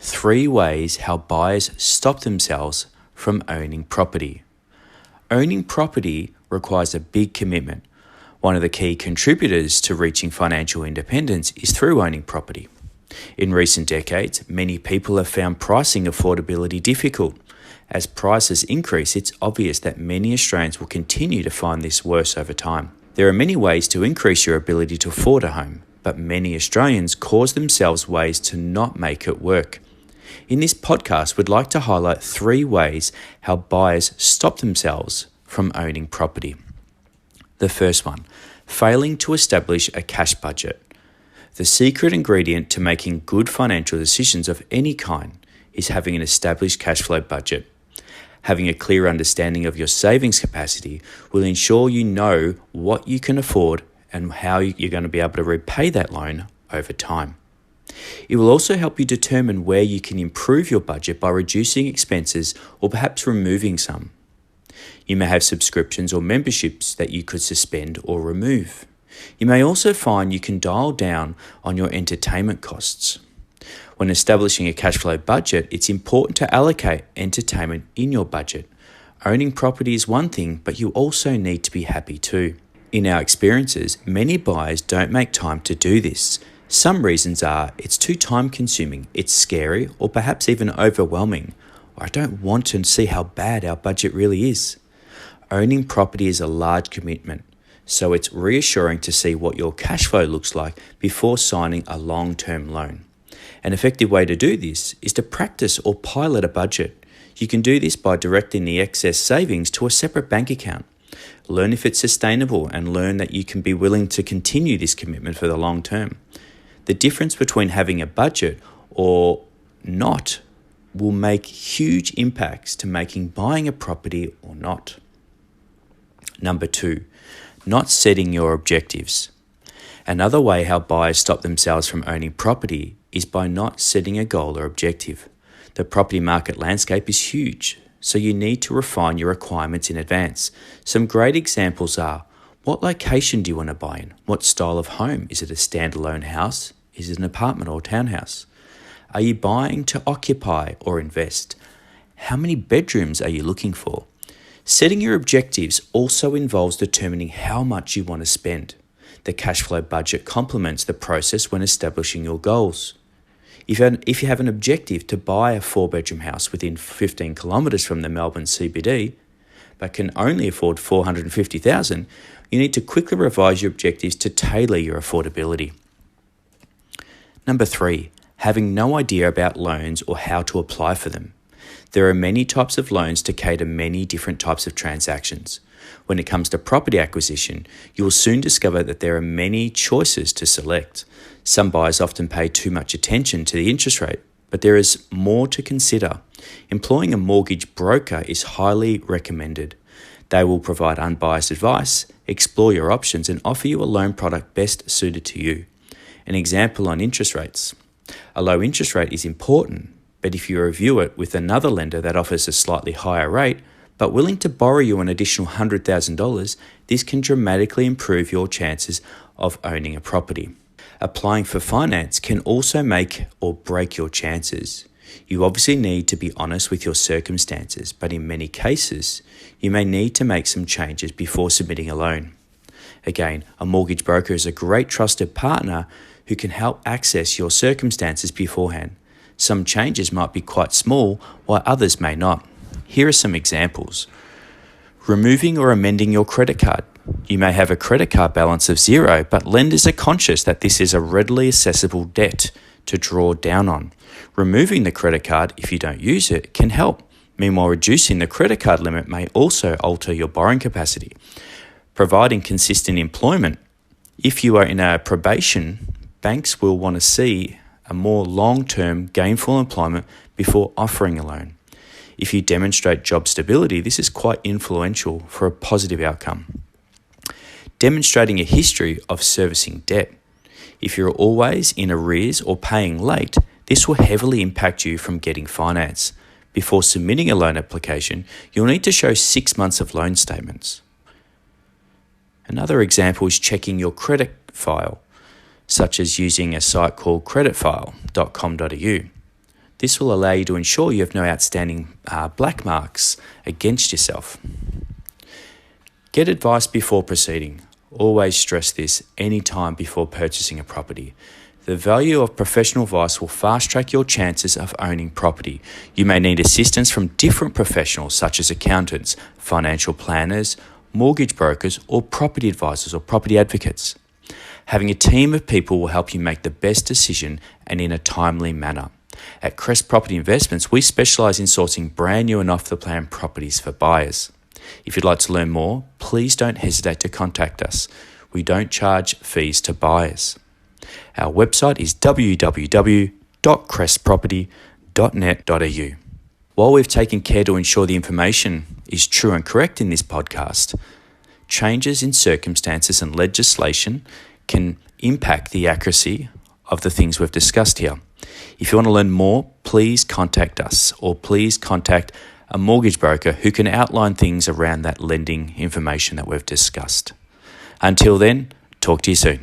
3 ways how buyers stop themselves from owning property. Owning property requires a big commitment. One of the key contributors to reaching financial independence is through owning property. In recent decades, many people have found pricing affordability difficult. As prices increase, it's obvious that many Australians will continue to find this worse over time. There are many ways to increase your ability to afford a home, but many Australians cause themselves ways to not make it work. In this podcast, we'd like to highlight 3 ways how buyers stop themselves from owning property. The first one, failing to establish a cash budget. The secret ingredient to making good financial decisions of any kind is having an established cash flow budget. Having a clear understanding of your savings capacity will ensure you know what you can afford and how you're going to be able to repay that loan over time. It will also help you determine where you can improve your budget by reducing expenses or perhaps removing some. You may have subscriptions or memberships that you could suspend or remove. You may also find you can dial down on your entertainment costs. When establishing a cash flow budget, it's important to allocate entertainment in your budget. Owning property is one thing, but you also need to be happy too. In our experiences, many buyers don't make time to do this. Some reasons are it's too time consuming, it's scary, or perhaps even overwhelming, or I don't want to see how bad our budget really is. Owning property is a large commitment, so it's reassuring to see what your cash flow looks like before signing a long-term loan. An effective way to do this is to practice or pilot a budget. You can do this by directing the excess savings to a separate bank account. Learn if it's sustainable and learn that you can be willing to continue this commitment for the long term. The difference between having a budget or not will make huge impacts to making buying a property or not. Number 2, not setting your objectives. Another way how buyers stop themselves from owning property is by not setting a goal or objective. The property market landscape is huge, so you need to refine your requirements in advance. Some great examples are, what location do you want to buy in? What style of home? Is it a standalone house? Is it an apartment or townhouse? Are you buying to occupy or invest? How many bedrooms are you looking for? Setting your objectives also involves determining how much you want to spend. The cash flow budget complements the process when establishing your goals. If you have an objective to buy a 4-bedroom house within 15 kilometres from the Melbourne CBD, but can only afford $450,000, you need to quickly revise your objectives to tailor your affordability. Number 3, having no idea about loans or how to apply for them. There are many types of loans to cater many different types of transactions. When it comes to property acquisition, you will soon discover that there are many choices to select. Some buyers often pay too much attention to the interest rate, but there is more to consider. Employing a mortgage broker is highly recommended. They will provide unbiased advice, explore your options, and offer you a loan product best suited to you. An example on interest rates. A low interest rate is important, but if you review it with another lender that offers a slightly higher rate, but willing to borrow you an additional $100,000, this can dramatically improve your chances of owning a property. Applying for finance can also make or break your chances. You obviously need to be honest with your circumstances, but in many cases, you may need to make some changes before submitting a loan. Again, a mortgage broker is a great trusted partner who can help access your circumstances beforehand. Some changes might be quite small, while others may not. Here are some examples. Removing or amending your credit card. You may have a credit card balance of 0, but lenders are conscious that this is a readily accessible debt to draw down on. Removing the credit card, if you don't use it, can help. Meanwhile, reducing the credit card limit may also alter your borrowing capacity. Providing consistent employment. If you are in a probation, banks will want to see a more long-term gainful employment before offering a loan. If you demonstrate job stability, this is quite influential for a positive outcome. Demonstrating a history of servicing debt. If you're always in arrears or paying late, this will heavily impact you from getting finance. Before submitting a loan application, you'll need to show 6 months of loan statements. Another example is checking your credit file, such as using a site called creditfile.com.au. This will allow you to ensure you have no outstanding black marks against yourself. Get advice before proceeding. Always stress this any time before purchasing a property. The value of professional advice will fast-track your chances of owning property. You may need assistance from different professionals such as accountants, financial planners, mortgage brokers, or property advisors or property advocates. Having a team of people will help you make the best decision and in a timely manner. At Crest Property Investments, we specialise in sourcing brand new and off-the-plan properties for buyers. If you'd like to learn more, please don't hesitate to contact us. We don't charge fees to buyers. Our website is www.crestproperty.net.au. While we've taken care to ensure the information is true and correct in this podcast, changes in circumstances and legislation can impact the accuracy of the things we've discussed here. If you want to learn more, please contact us or please contact a mortgage broker who can outline things around that lending information that we've discussed. Until then, talk to you soon.